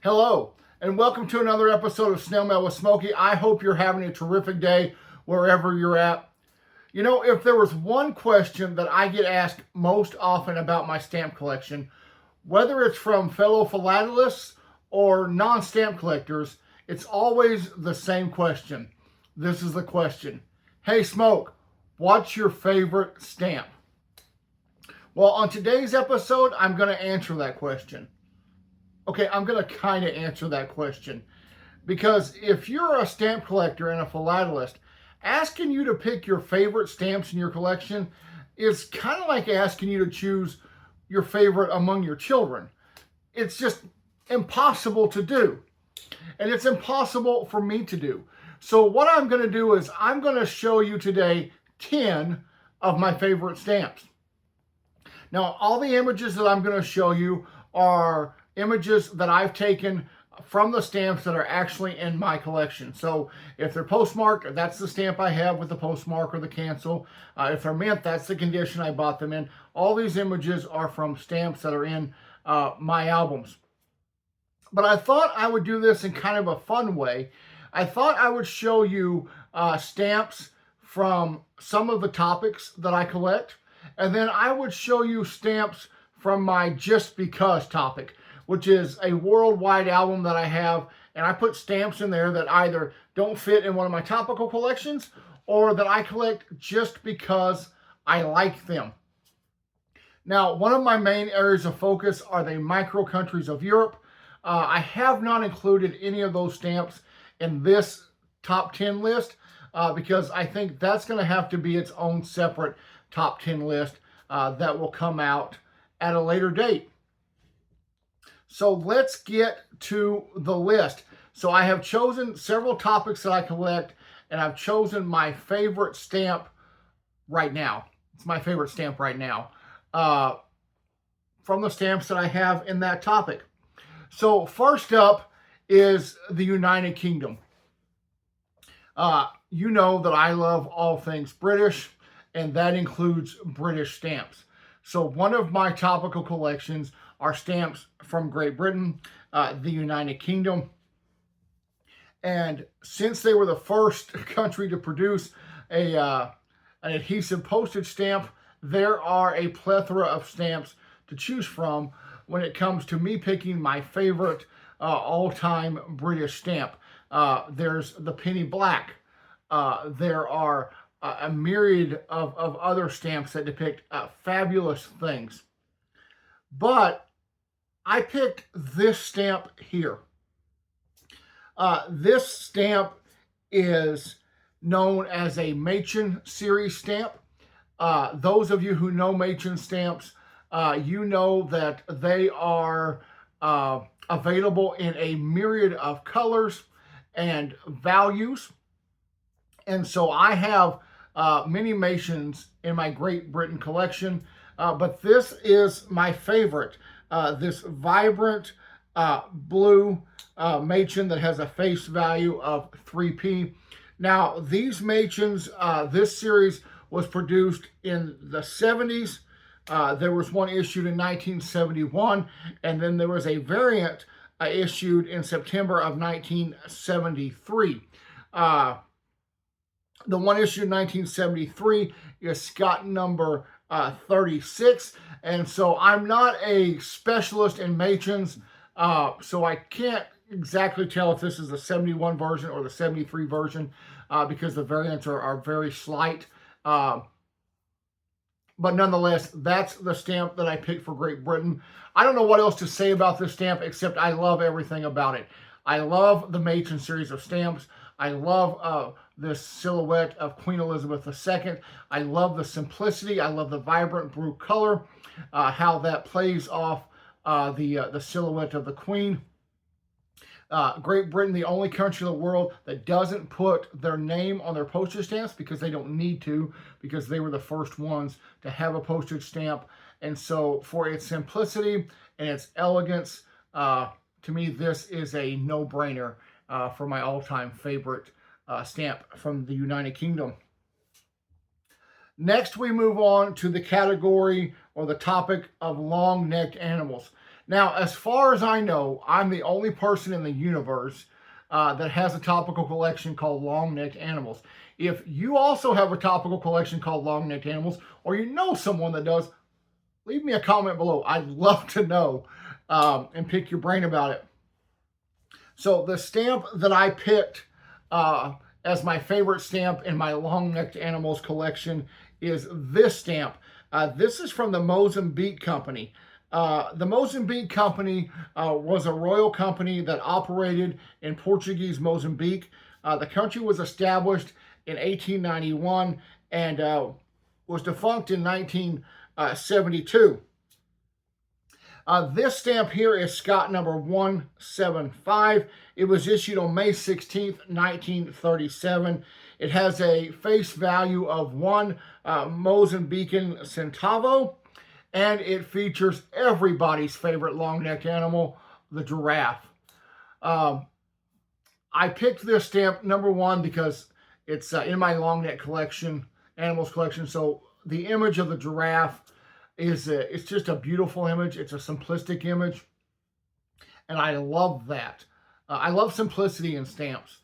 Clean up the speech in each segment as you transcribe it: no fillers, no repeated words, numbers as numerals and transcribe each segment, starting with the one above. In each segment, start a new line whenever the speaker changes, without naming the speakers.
Hello, and welcome to another episode of Snail Mail with Smokey. I hope you're having a terrific day wherever you're at. You know, if there was one question that I get asked most often about my stamp collection, whether it's from fellow philatelists or non-stamp collectors, it's always the same question. This is the question. Hey Smoke, what's your favorite stamp? Well, on today's episode, I'm going to answer that question. Okay, I'm going to kind of answer that question. Because if you're a stamp collector and a philatelist, asking you to pick your favorite stamps in your collection is kind of like asking you to choose your favorite among your children. It's just impossible to do. And it's impossible for me to do. So what I'm going to do is I'm going to show you today 10 of my favorite stamps. Now, all the images that I'm going to show you are images that I've taken from the stamps that are actually in my collection. So if they're postmarked, that's the stamp I have with the postmark or the cancel. If they're mint, that's the condition I bought them in. All these images are from stamps that are in my albums. But I thought I would do this in kind of a fun way. I thought I would show you stamps from some of the topics that I collect. And then I would show you stamps from my Just Because topic, which is a worldwide album that I have. And I put stamps in there that either don't fit in one of my topical collections or that I collect just because I like them. Now, one of my main areas of focus are the micro countries of Europe. I have not included any of those stamps in this top 10 list because I think that's going to have to be its own separate top 10 list that will come out at a later date. So let's get to the list. So I have chosen several topics that I collect, and I've chosen my favorite stamp right now. It's my favorite stamp right now from the stamps that I have in that topic. So first up is the United Kingdom. You know that I love all things British, and that includes British stamps. So one of my topical collections are stamps from Great Britain, the United Kingdom. And since they were the first country to produce an adhesive postage stamp, there are a plethora of stamps to choose from when it comes to me picking my favorite all-time British stamp. There's the penny black. There are a myriad of other stamps that depict fabulous things. But I picked this stamp here. This stamp is known as a Machen series stamp. Those of you who know Machen stamps, you know that they are available in a myriad of colors and values. And so I have many Machens in my Great Britain collection, but this is my favorite. This vibrant blue Machen that has a face value of 3p. Now, these Machens, this series was produced in the 70s. There was one issued in 1971, and then there was a variant issued in September of 1973. The one issued in 1973 is Scott number 36. And so I'm not a specialist in Machens, so I can't exactly tell if this is the 71 version or the 73 version because the variants are very slight. But nonetheless, that's the stamp that I picked for Great Britain. I don't know what else to say about this stamp except I love everything about it. I love the Machen series of stamps. I love this silhouette of Queen Elizabeth II. I love the simplicity. I love the vibrant blue color, how that plays off the silhouette of the Queen. Great Britain, the only country in the world that doesn't put their name on their postage stamps because they don't need to, because they were the first ones to have a postage stamp. And so for its simplicity and its elegance, to me, this is a no-brainer for my all-time favorite stamp from the United Kingdom. Next, we move on to the category or the topic of long-necked animals. Now, as far as I know, I'm the only person in the universe that has a topical collection called long-necked animals. If you also have a topical collection called long-necked animals, or you know someone that does, leave me a comment below. I'd love to know and pick your brain about it. So the stamp that I picked as my favorite stamp in my long-necked animals collection is this stamp. This is from the Mozambique Company. The Mozambique Company was a royal company that operated in Portuguese Mozambique. The country was established in 1891 and was defunct in 1972. This stamp here is Scott number 175. It was issued on May 16th, 1937. It has a face value of 1 Mozambican centavo, and it features everybody's favorite long-necked animal, the giraffe. I picked this stamp, number 1, because it's in my long-neck collection, animals collection, so the image of the giraffe it's just a beautiful image. It's a simplistic image, and I love that. I love simplicity in stamps,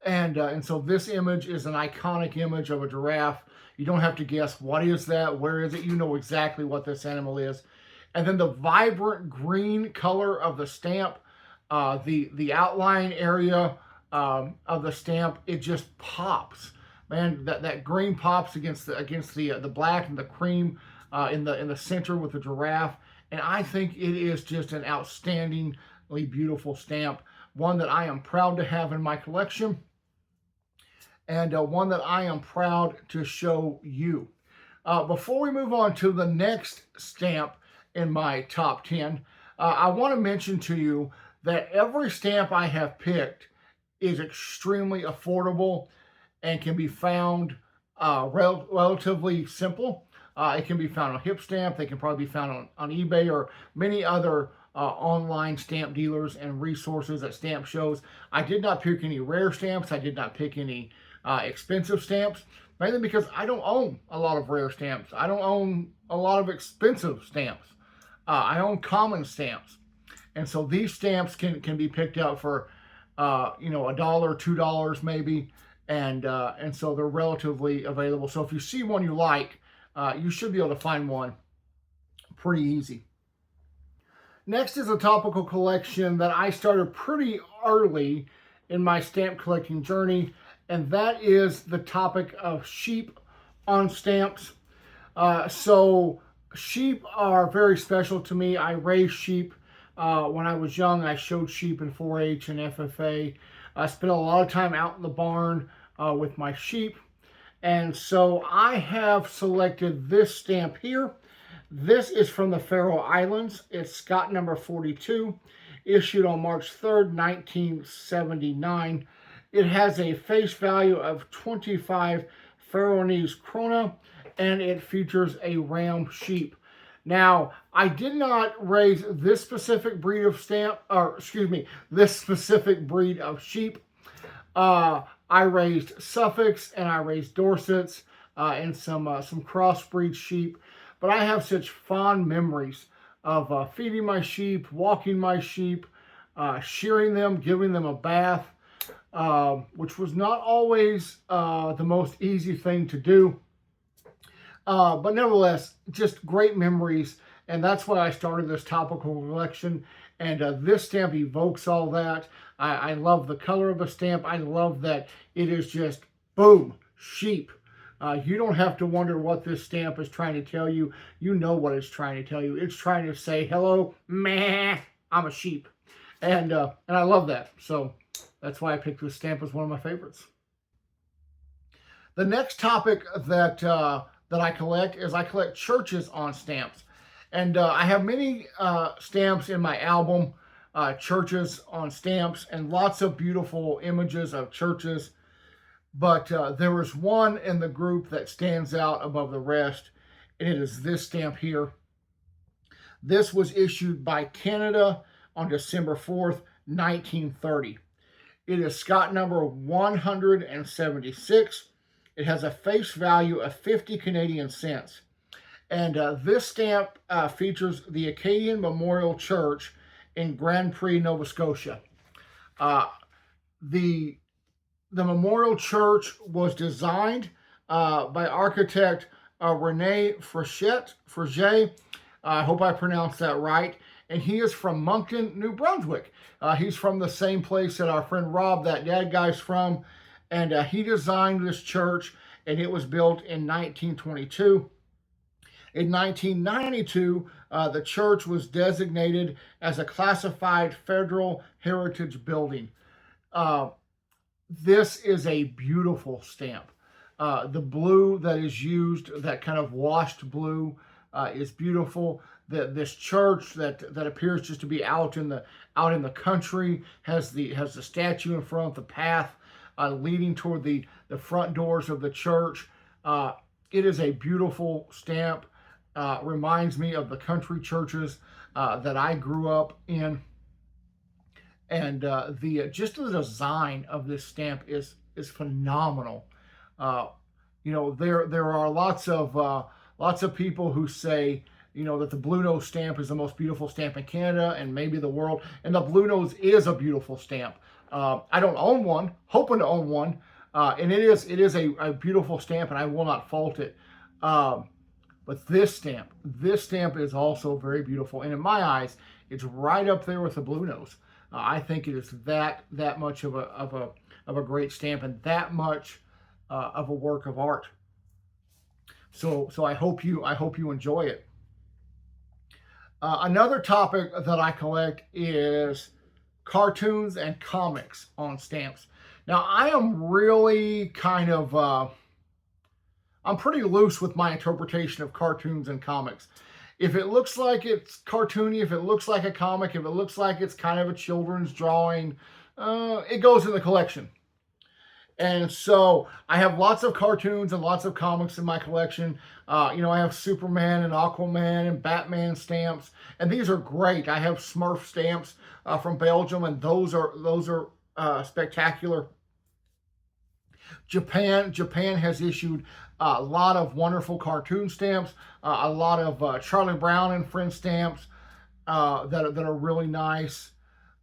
and so this image is an iconic image of a giraffe. You don't have to guess what is that, where is it. You know exactly what this animal is. And then the vibrant green color of the stamp, the outline area of the stamp, it just pops. Man, that green pops against the black and the cream. In the center with the giraffe, and I think it is just an outstandingly beautiful stamp, one that I am proud to have in my collection, and one that I am proud to show you. Before we move on to the next stamp in my top 10, I want to mention to you that every stamp I have picked is extremely affordable and can be found relatively simple. It can be found on HipStamp. They can probably be found on eBay or many other online stamp dealers and resources at stamp shows. I did not pick any rare stamps. I did not pick any expensive stamps, mainly because I don't own a lot of rare stamps. I don't own a lot of expensive stamps. I own common stamps. And so these stamps can be picked up for, $1, $2 maybe. And so they're relatively available. So if you see one you like, you should be able to find one pretty easy. Next is a topical collection that I started pretty early in my stamp collecting journey, and that is the topic of sheep on stamps. So sheep are very special to me. I raised sheep when I was young. I showed sheep in 4-H and FFA. I spent a lot of time out in the barn with my sheep. And so I have selected this stamp here. This is from the Faroe Islands. It's Scott number 42, issued on March 3rd, 1979. It has a face value of 25 Faroese krona, and it features a ram sheep. Now, I did not raise this specific breed of this specific breed of sheep. I raised Suffolks and I raised Dorsets and some crossbreed sheep. But I have such fond memories of feeding my sheep, walking my sheep, shearing them, giving them a bath, which was not always the most easy thing to do. But nevertheless, just great memories. And that's why I started this topical collection. And this stamp evokes all that. I love the color of the stamp. I love that it is just, boom, sheep. You don't have to wonder what this stamp is trying to tell you. You know what it's trying to tell you. It's trying to say, hello, meh, I'm a sheep. And I love that. So that's why I picked this stamp as one of my favorites. The next topic that I collect is I collect churches on stamps. And I have many stamps in my album, churches on stamps, and lots of beautiful images of churches. But there was one in the group that stands out above the rest, and it is this stamp here. This was issued by Canada on December 4th, 1930. It is Scott number 176. It has a face value of 50 Canadian cents. And this stamp features the Acadian Memorial Church in Grand Prix, Nova Scotia. Uh, the Memorial Church was designed by architect Rene Frege. I hope I pronounced that right. And he is from Moncton, New Brunswick. He's from the same place that our friend Rob, that dad guy's from. And he designed this church, and it was built in 1922. In 1992, the church was designated as a classified federal heritage building. This is a beautiful stamp. The blue that is used, that kind of washed blue, is beautiful. This church that appears just to be out in the country has the statue in front of the path leading toward the front doors of the church. It is a beautiful stamp. Reminds me of the country churches that I grew up in. And just the design of this stamp is phenomenal. There are lots of people who say, that the Blue Nose stamp is the most beautiful stamp in Canada and maybe the world. And the Blue Nose is a beautiful stamp. I don't own one, hoping to own one, and it is a beautiful stamp, and I will not fault it. But this stamp is also very beautiful, and in my eyes, it's right up there with the Blue Nose. I think it is that much of a great stamp, and that much of a work of art. So I hope you enjoy it. Another topic that I collect is cartoons and comics on stamps. Now, I am really kind of I'm pretty loose with my interpretation of cartoons and comics. If it looks like it's cartoony, if it looks like a comic, if it looks like it's kind of a children's drawing, it goes in the collection. And so I have lots of cartoons and lots of comics in my collection. I have Superman and Aquaman and Batman stamps, and these are great. I have Smurf stamps from Belgium, and those are spectacular. Japan has issued a lot of wonderful cartoon stamps, a lot of Charlie Brown and Friends stamps that are really nice.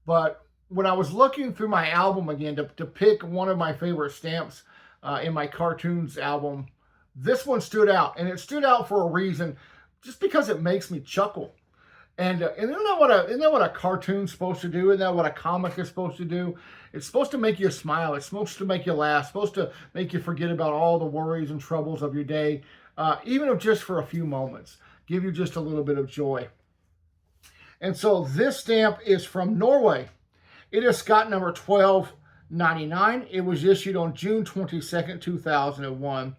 But when I was looking through my album again to pick one of my favorite stamps in my cartoons album, this one stood out, and it stood out for a reason, just because it makes me chuckle. And isn't that what a cartoon's supposed to do? Isn't that what a comic is supposed to do? It's supposed to make you smile. It's supposed to make you laugh. It's supposed to make you forget about all the worries and troubles of your day, even if just for a few moments. Give you just a little bit of joy. And so this stamp is from Norway. It is Scott number 1299. It was issued on June 22nd, 2001.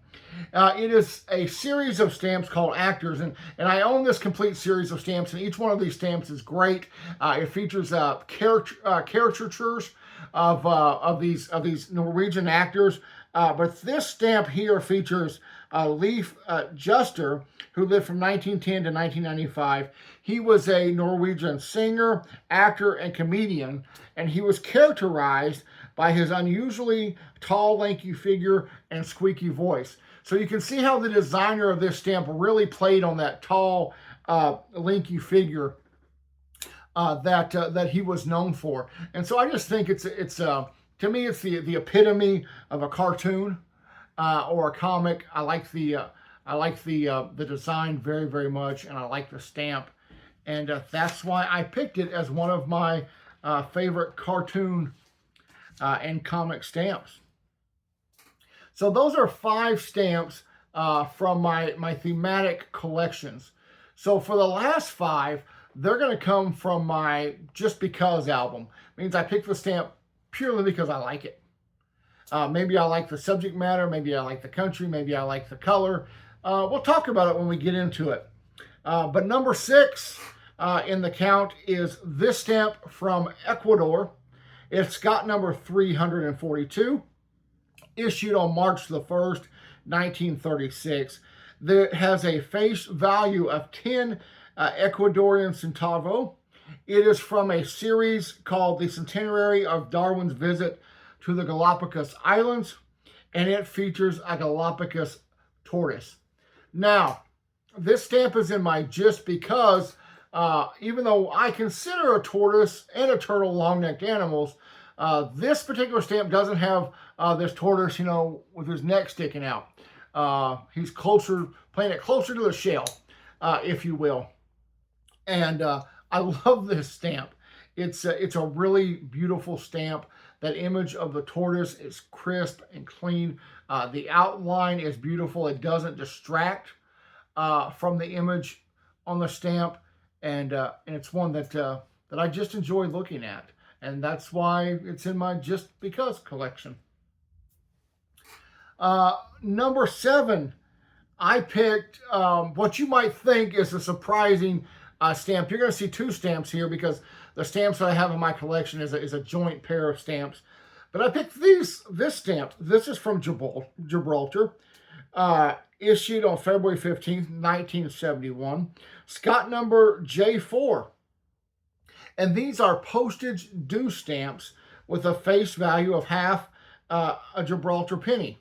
It is a series of stamps called Actors, and I own this complete series of stamps, and each one of these stamps is great. It features caricatures of these Norwegian actors, but this stamp here features Leif Juster, who lived from 1910 to 1995. He was a Norwegian singer, actor, and comedian, and he was characterized by his unusually tall, lanky figure and squeaky voice. So you can see how the designer of this stamp really played on that tall, lanky figure that he was known for. And so I just think it's to me, it's the epitome of a cartoon or a comic. I like the design very, very much, and I like the stamp, and that's why I picked it as one of my favorite cartoon and comic stamps. So those are 5 stamps from my thematic collections. So for the last 5, they're going to come from my Just Because album. It means I picked the stamp purely because I like it. Maybe I like the subject matter, maybe I like the country, maybe I like the color. We'll talk about it when we get into it. But number 6 in the count is this stamp from Ecuador. It's Scott number 342, issued on March the 1st, 1936. It has a face value of 10 Ecuadorian centavo. It is from a series called The Centenary of Darwin's Visit to the Galapagos Islands, and it features a Galapagos tortoise. Now, this stamp is in my just because, even though I consider a tortoise and a turtle long-necked animals, this particular stamp doesn't have this tortoise, with his neck sticking out. He's playing it closer to the shell, if you will. And I love this stamp. It's a really beautiful stamp. That image of the tortoise is crisp and clean. The outline is beautiful. It doesn't distract from the image on the stamp, and it's one that I just enjoy looking at, and that's why it's in my Just Because collection. Number 7, I picked what you might think is a surprising stamp. You're going to see 2 stamps here because the stamps that I have in my collection is a joint pair of stamps. But I picked this stamp. This is from Gibraltar. Issued on February 15th, 1971. Scott number J4. And these are postage due stamps with a face value of half a Gibraltar penny.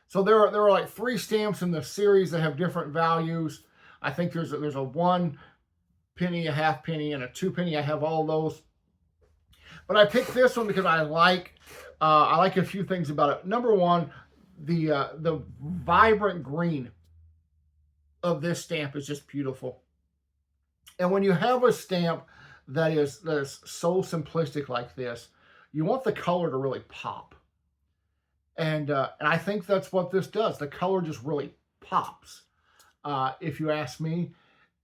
So there are like 3 stamps in the series that have different values. I think there's a 1 penny, a half penny, and a 2 penny. I have all those. But I picked this one because I like a few things about it. Number 1, the vibrant green of this stamp is just beautiful. And when you have a stamp that is so simplistic like this, you want the color to really pop. And I think that's what this does. The color just really pops, if you ask me.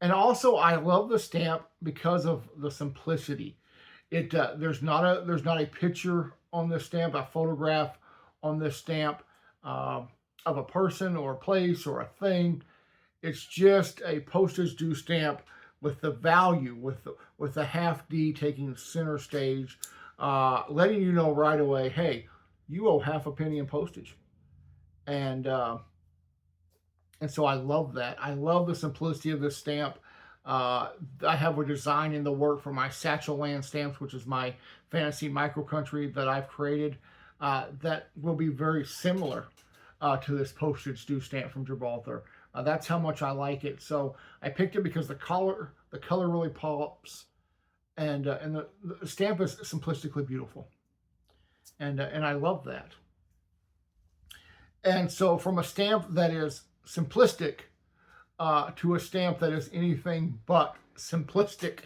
And also, I love the stamp because of the simplicity. There's not a picture on this stamp, a photograph on this stamp of a person or a place or a thing. It's just a postage due stamp with the value, with the half D taking center stage, letting you know right away, hey, you owe half a penny in postage. And so I love that. I love the simplicity of this stamp. I have a design in the work for my Satchel Land stamps, which is my fantasy micro country that I've created, that will be very similar to this postage due stamp from Gibraltar. That's how much I like it. So I picked it because the color really pops, and the stamp is simplistically beautiful, and I love that. And so from a stamp that is simplistic to a stamp that is anything but simplistic,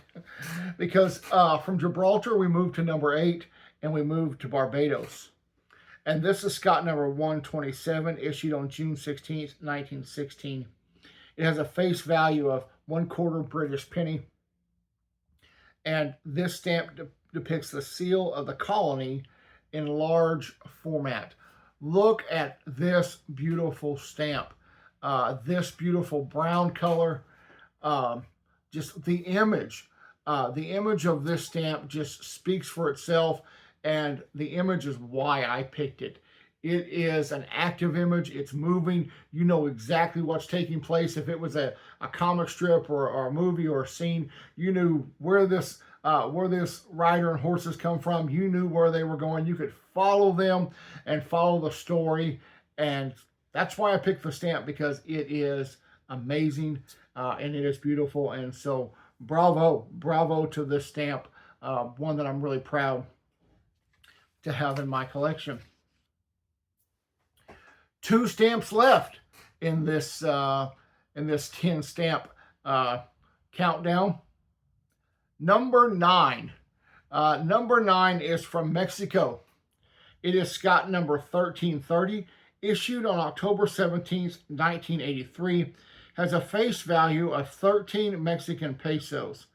because from Gibraltar we moved to number 8 and we moved to Barbados. And this is Scott number 127, issued on June 16th, 1916. It has a face value of 1/4 British penny. And this stamp depicts the seal of the colony in large format. Look at this beautiful stamp. This beautiful brown color. Just the image of this stamp just speaks for itself. And the image is why I picked it. It is an active image. It's moving. You know exactly what's taking place. If it was a comic strip or a movie or a scene, you knew where this rider and horses come from. You knew where they were going. You could follow them and follow the story. And that's why I picked the stamp, because it is amazing and it is beautiful. And so bravo to this stamp. One that I'm really proud to have in my collection. 2 stamps left in this 10 stamp countdown. Number 9. Number 9 is from Mexico. It is Scott number 1330, issued on October 17th, 1983. Has a face value of 13 Mexican pesos.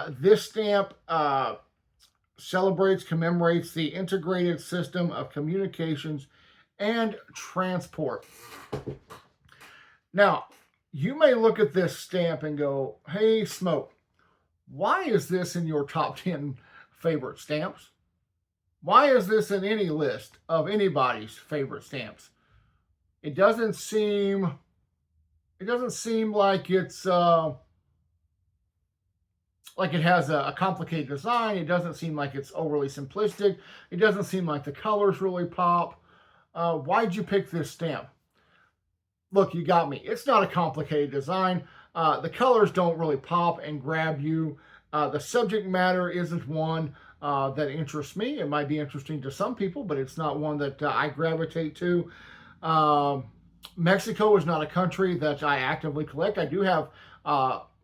This stamp commemorates the integrated system of communications and transport. Now, you may look at this stamp and go, hey, Smoke, why is this in your top 10 favorite stamps? Why is this in any list of anybody's favorite stamps? It doesn't seem like it's like it has a complicated design. It doesn't seem like it's overly simplistic. It doesn't seem like the colors really pop. Why'd you pick this stamp? look, you got me. It's not a complicated design. The colors don't really pop and grab you. The subject matter isn't one that interests me. It might be interesting to some people, but it's not one that I gravitate to. Mexico is not a country that I actively collect. I do have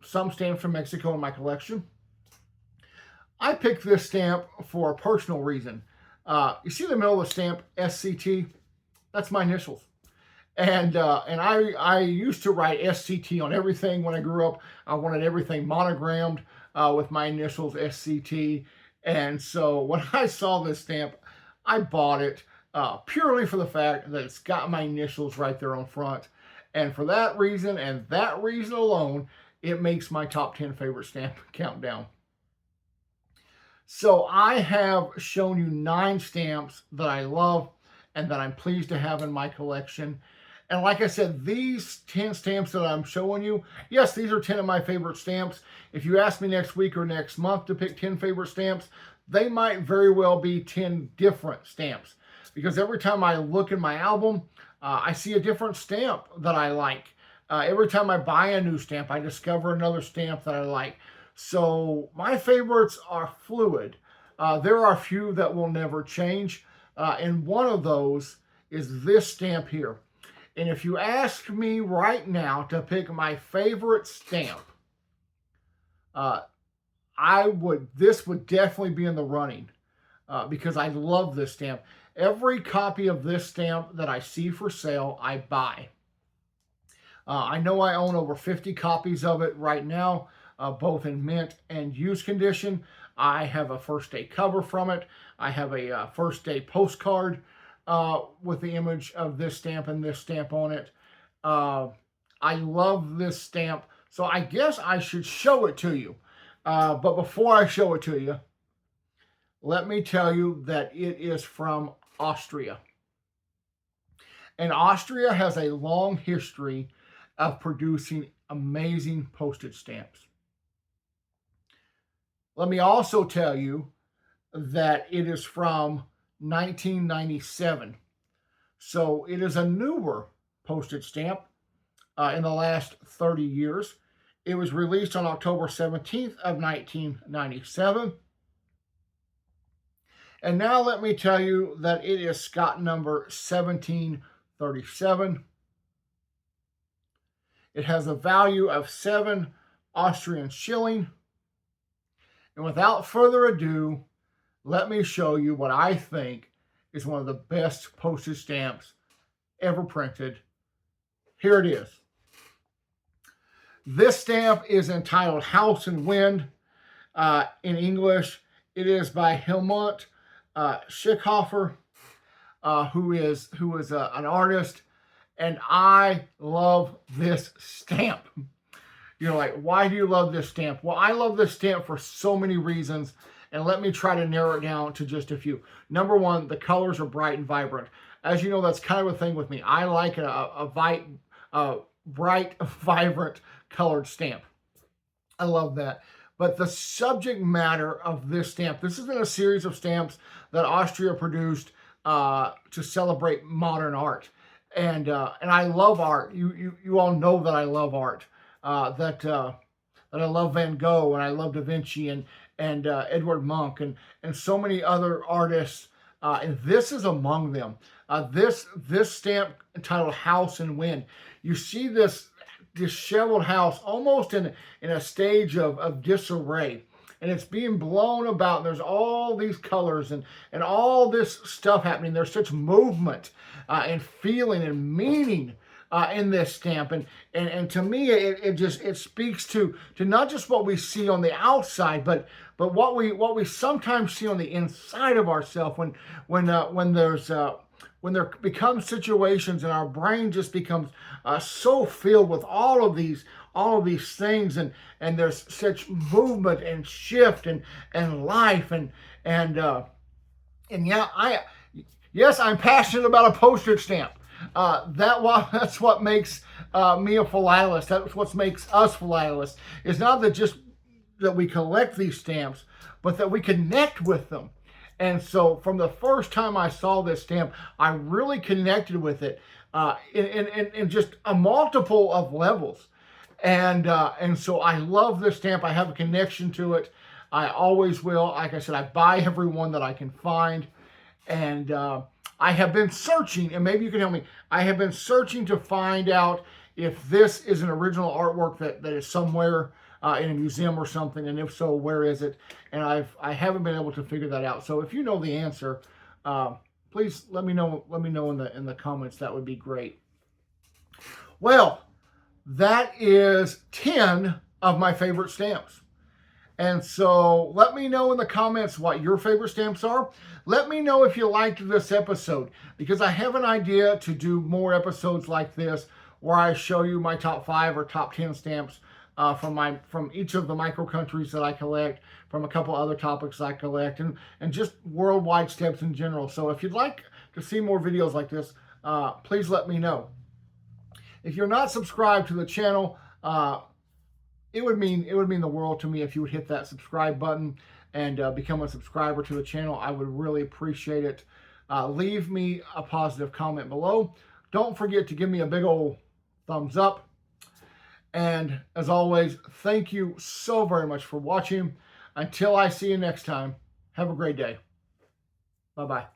some stamps from Mexico in my collection. I picked this stamp for a personal reason. You see the middle of the stamp, SCT? That's my initials. And I used to write SCT on everything when I grew up. I wanted everything monogrammed with my initials, SCT. And so when I saw this stamp, I bought it purely for the fact that it's got my initials right there on front. And for that reason, and that reason alone, it makes my top 10 favorite stamp countdown. So I have shown you 9 stamps that I love and that I'm pleased to have in my collection. And like I said, these 10 stamps that I'm showing you, yes, these are 10 of my favorite stamps. If you ask me next week or next month to pick 10 favorite stamps, they might very well be 10 different stamps. Because every time I look in my album, I see a different stamp that I like. Every time I buy a new stamp, I discover another stamp that I like. So my favorites are fluid. There are a few that will never change. And one of those is this stamp here. And if you ask me right now to pick my favorite stamp, this would definitely be in the running because I love this stamp. Every copy of this stamp that I see for sale, I buy. I know I own over 50 copies of it right now, both in mint and used condition. I have a first day cover from it. I have a first day postcard with the image of this stamp and this stamp on it. I love this stamp, so I guess I should show it to you. But before I show it to you, let me tell you that it is from Austria. And Austria has a long history of producing amazing postage stamps. Let me also tell you that it is from 1997. So it is a newer postage stamp in the last 30 years. It was released on October 17th of 1997. And now let me tell you that it is Scott number 1737. It has a value of 7 Austrian shilling. And without further ado, let me show you what I think is one of the best postage stamps ever printed. Here it is. This stamp is entitled House and Wind. In English, it is by Helmut Schickhofer, who is an artist, and I love this stamp. You're like, why do you love this stamp? Well, I love this stamp for so many reasons, and let me try to narrow it down to just a few. Number one, the colors are bright and vibrant. As you know, that's kind of a thing with me. I like a bright, vibrant colored stamp. I love that. But the subject matter of this stamp, this has been a series of stamps that Austria produced to celebrate modern art. And I love art. You all know that I love art. That I love Van Gogh, and I love Da Vinci, and Edward Munch, and so many other artists. And this is among them. This stamp entitled House and Wind. You see this disheveled house almost in a stage of disarray, and it's being blown about, and there's all these colors and all this stuff happening. There's such movement and feeling and meaning in this stamp, and to me it speaks to not just what we see on the outside, but what we sometimes see on the inside of ourselves when there become situations and our brain just becomes so filled with all of these things, and there's such movement and shift and life and yeah, yes, I'm passionate about a postage stamp. That's what makes me a philatelist. That's what makes us philatelists. It's not that we collect these stamps, but that we connect with them. And so from the first time I saw this stamp, I really connected with it. in just a multiple of levels. And so I love this stamp. I have a connection to it. I always will. Like I said, I buy every one that I can find. And I have been searching, and maybe you can help me. I have been searching to find out if this is an original artwork that is somewhere in a museum or something, and if so, where is it? And I haven't been able to figure that out. So if you know the answer, please let me know. Let me know in the comments. That would be great. Well, that is 10 of my favorite stamps. And so let me know in the comments what your favorite stamps are. Let me know if you liked this episode, because I have an idea to do more episodes like this where I show you my top 5 or top 10 stamps from each of the micro countries that I collect, from a couple other topics I collect, and just worldwide stamps in general. So if you'd like to see more videos like this, please let me know. If you're not subscribed to the channel, it would mean the world to me if you would hit that subscribe button and become a subscriber to the channel. I would really appreciate it. Leave me a positive comment below. Don't forget to give me a big old thumbs up. And as always, thank you so very much for watching. Until I see you next time, have a great day. Bye-bye.